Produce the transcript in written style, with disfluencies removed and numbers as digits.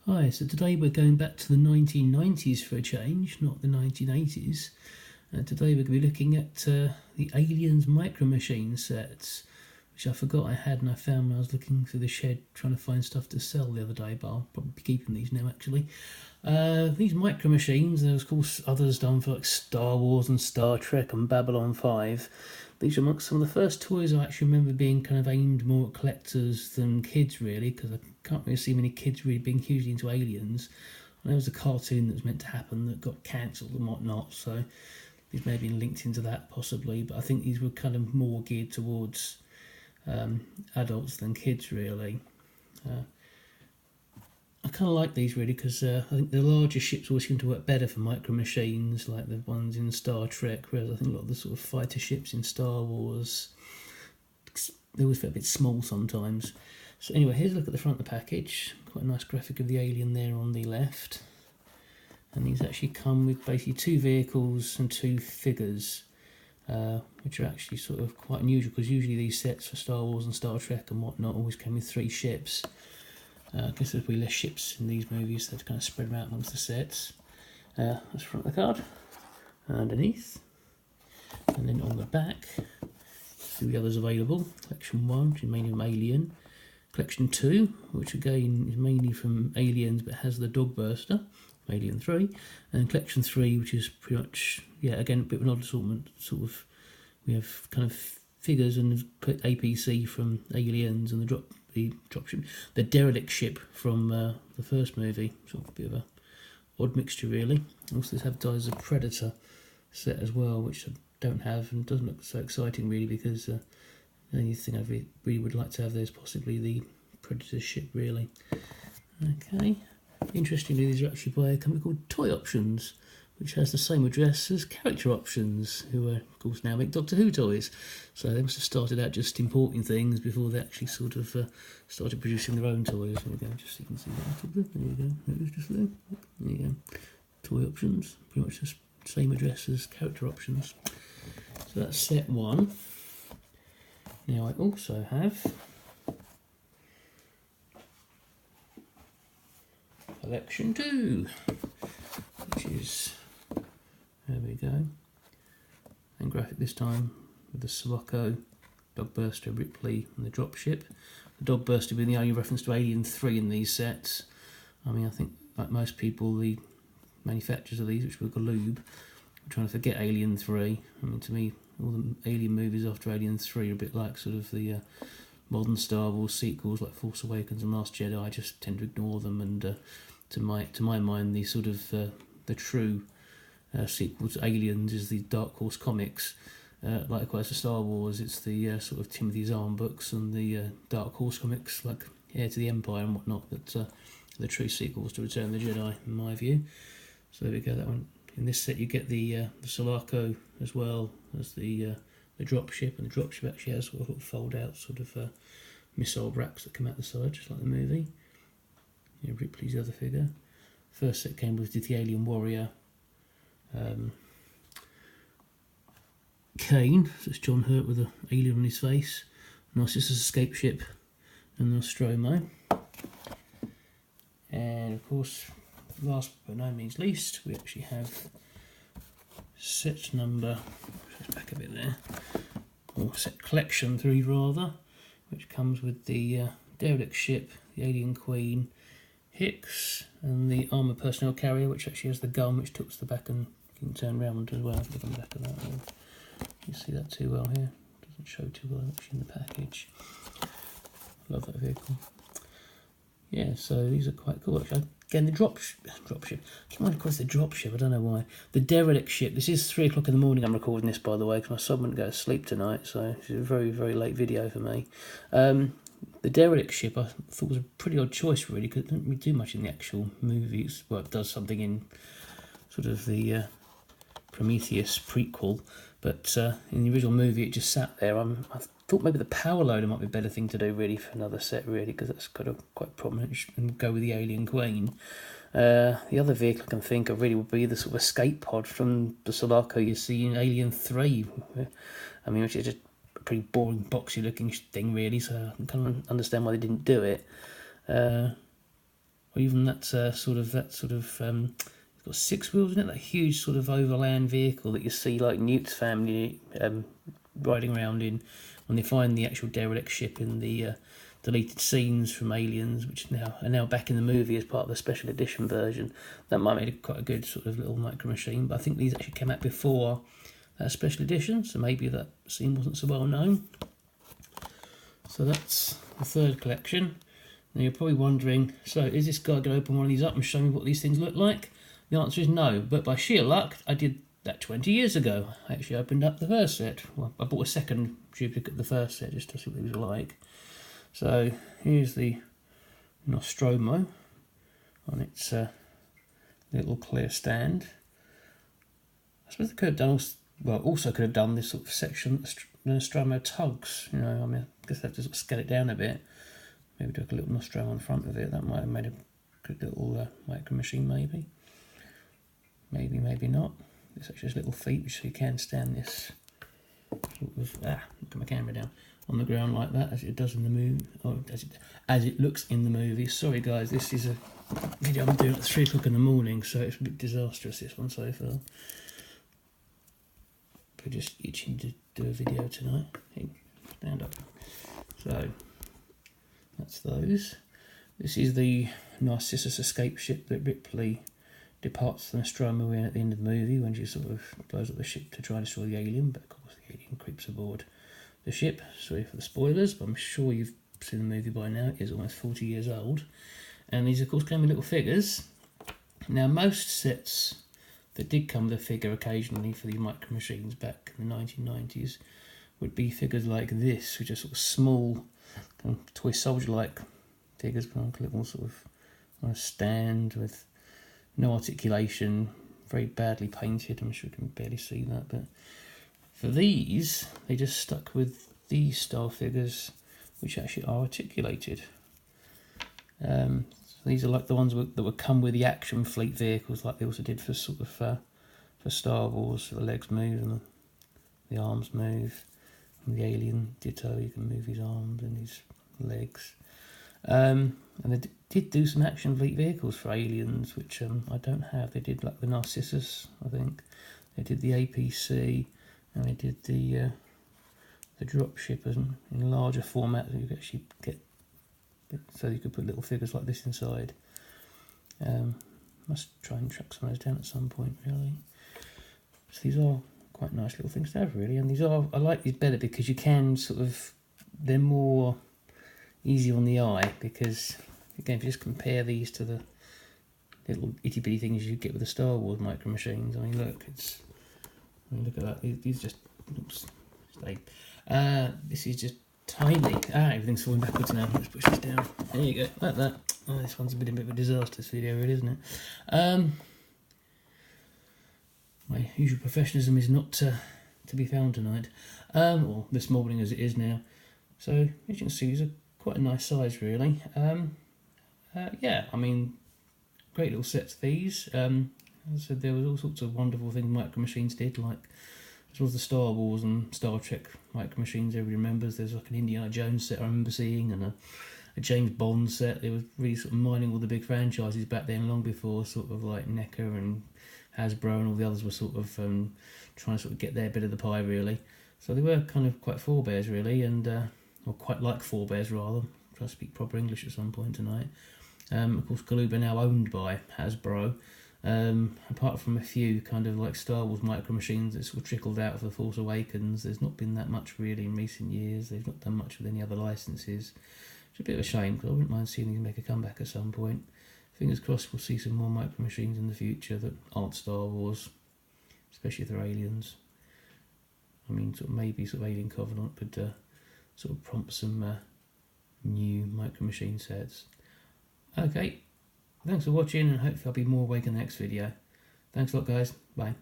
Hi, so today we're going back to the 1990s for a change, not the 1980s. Today we're going to be looking at the Aliens Micro Machines sets, which I forgot I had and I found when I was looking through the shed trying to find stuff to sell the other day, but I'll probably be keeping these now actually. These Micro Machines, there's of course others done for like Star Wars and Star Trek and Babylon 5. These are amongst some of the first toys I actually remember being kind of aimed more at collectors than kids really, because I can't really see many kids really being hugely into aliens. And there was a cartoon that was meant to happen that got cancelled and whatnot, so these may have been linked into that possibly, but I think these were kind of more geared towards adults than kids really. I kind of like these really because I think the larger ships always seem to work better for micro machines, like the ones in Star Trek, whereas I think a lot of the sort of fighter ships in Star Wars, they always feel a bit small sometimes. So anyway, here's a look at the front of the package. Quite a nice graphic of the alien there on the left. And these actually come with basically two vehicles and two figures, which are actually sort of quite unusual because usually these sets for Star Wars and Star Trek and whatnot always came with three ships. I guess there's probably less ships in these movies, so to kind of spread them out amongst the sets. That's the front of the card, underneath, and then on the back, see the others available. Collection 1, which is mainly from Alien. Collection 2, which again is mainly from Aliens but has the dog burster, Alien 3. And Collection 3, which is pretty much, yeah, again, a bit of an odd assortment. Sort of, we have kind of figures and APC from Aliens and the dropship, the derelict ship from the first movie. Sort of a bit of a odd mixture, really. Also, this advertises a Predator set as well, which I don't have and doesn't look so exciting, really, because the only thing I really would like to have there is possibly the Predator ship, really. Okay. Interestingly, these are actually by a company called Toy Options, which has the same address as Character Options, who of course now make Doctor Who toys. So they must have started out just importing things before they actually sort of started producing their own toys. There we go, just so you can see that. There you go, it was just there. There you go. Toy Options, pretty much the same address as Character Options. So that's set 1. Now I also have Collection 2, which is, there we go, and graphic this time with the Sulaco, Dogburster, Ripley and the dropship. The Dogburster being the only reference to Alien 3 in these sets. I mean, I think like most people, the manufacturers of these, which were Galoob, are trying to forget Alien 3. I mean, to me, all the Alien movies after Alien 3 are a bit like sort of the modern Star Wars sequels like Force Awakens and Last Jedi. I just tend to ignore them, and to my mind, the sort of the true sequel to Aliens is the Dark Horse comics. Likewise for Star Wars, it's the sort of Timothy Zahn books and the Dark Horse comics like Heir to the Empire and whatnot that are the true sequels to Return of the Jedi, in my view. So there we go, that one. In this set you get the Sulaco as well as the dropship, and the dropship actually has sort of fold-out sort of missile racks that come out the side, just like the movie. Yeah, Ripley's the other figure. First set came with the Alien Warrior, Kane, so it's John Hurt with an alien on his face, Narcissus escape ship, and the Nostromo. And of course, last but no means least, we actually have set number, just back a bit there, or set collection 3 rather, which comes with the derelict ship, the Alien Queen, Hicks, and the armoured personnel carrier, which actually has the gun which tilts the back and you can turn round as well. Look on the back of that one. You see that too well here. Doesn't show too well actually in the package. Love that vehicle. Yeah, so these are quite cool actually. Again, the dropship. I keep wanting to call it the dropship, I don't know why. The derelict ship. This is 3 o'clock in the morning I'm recording this, by the way, because my son wouldn't go to sleep tonight, so this is a very, very late video for me. The derelict ship I thought was a pretty odd choice really, because it doesn't really do much in the actual movies. Well, it does something in sort of the Prometheus prequel, but in the original movie it just sat there. I thought maybe the power loader might be a better thing to do really for another set really, because that's kind of quite prominent, and go with the Alien Queen. The other vehicle I can think of really would be the sort of escape pod from the Sulaco you see in Alien 3. I mean, which is just a pretty boring boxy looking thing really, so I can kind of understand why they didn't do it. or even that sort of it's got 6 wheels in it. That huge sort of overland vehicle that you see like Newt's family riding around in when they find the actual derelict ship in the deleted scenes from Aliens, which are now back in the movie as part of the special edition version. That might make it quite a good sort of little micro machine, but I think these actually came out before that special edition, so maybe that scene wasn't so well known. So that's the third collection. Now you're probably wondering, so is this guy going to open one of these up and show me what these things look like? The answer is no, but by sheer luck, I did that 20 years ago. I actually opened up the first set. Well, I bought a second duplicate of the first set just to see what these were like. So here's the Nostromo on its little clear stand. I suppose they could have done also could have done this sort of section that the Nostromo tugs. You know, I mean, I guess they have to sort of scale it down a bit. Maybe do like a little Nostromo on the front of it. That might have made a good little micro machine, maybe. Maybe not. It's actually just little feet, which you can stand this sort of look at my camera down on the ground like that, as it does in the movie, or as it looks in the movie. Sorry guys, this is a video I'm doing at 3 o'clock in the morning, so it's a bit disastrous, this one so far. We're just itching to do a video tonight. Hey, stand up. So that's those. This is the Narcissus escape ship that Ripley departs the Nostromo in at the end of the movie when she sort of blows up the ship to try and destroy the alien, but of course the alien creeps aboard the ship. Sorry for the spoilers, but I'm sure you've seen the movie by now. It is almost 40 years old. And these of course came with little figures. Now most sets that did come with a figure occasionally for the micro machines back in the 1990s would be figures like this, which are sort of small kind of toy soldier-like figures, like a little sort of on a stand with no articulation, very badly painted. I'm sure you can barely see that, but for these, they just stuck with these style figures, which actually are articulated. So these are like the ones that would come with the action fleet vehicles, like they also did for sort of for Star Wars. So the legs move and the arms move. And the alien ditto, you can move his arms and his legs. And they did do some action fleet vehicles for Aliens, which I don't have. They did like the Narcissus, I think. They did the APC, and they did the dropship in larger format that you could actually get, so you could put little figures like this inside. Must try and track some of those down at some point, really. So these are quite nice little things to have, really. And I like these better because you can sort of, they're more easy on the eye, because again, if you just compare these to the little itty bitty things you get with the Star Wars micro machines, I mean, look, look at that. These just, oops, stay. This is just tiny. Everything's falling backwards now. Let's push this down. There you go, like that. Oh, this one's been a bit of a disaster, this video, really, isn't it? My usual professionalism is not to be found tonight, or this morning as it is now. So as you can see, these are quite a nice size, really. Yeah, I mean, great little sets these. As I said, there was all sorts of wonderful things micro machines did, like as well as the Star Wars and Star Trek micro machines everybody remembers. There's like an Indiana Jones set I remember seeing, and a James Bond set. They were really sort of mining all the big franchises back then, long before sort of like NECA and Hasbro and all the others were sort of trying to sort of get their bit of the pie, really. So they were kind of quite forebears, really, and or quite like forebears, rather. Try to speak proper English at some point tonight. Of course, Galoob are now owned by Hasbro. Apart from a few kind of like Star Wars micro machines that sort of trickled out of The Force Awakens, there's not been that much really in recent years. They've not done much with any other licenses. It's a bit of a shame, because I wouldn't mind seeing them make a comeback at some point. Fingers crossed we'll see some more micro machines in the future that aren't Star Wars, especially if they're aliens. I mean, sort of maybe sort of Alien Covenant could sort of prompt some new micro machine sets. Okay, thanks for watching, and hopefully I'll be more awake in the next video. Thanks a lot, guys. Bye.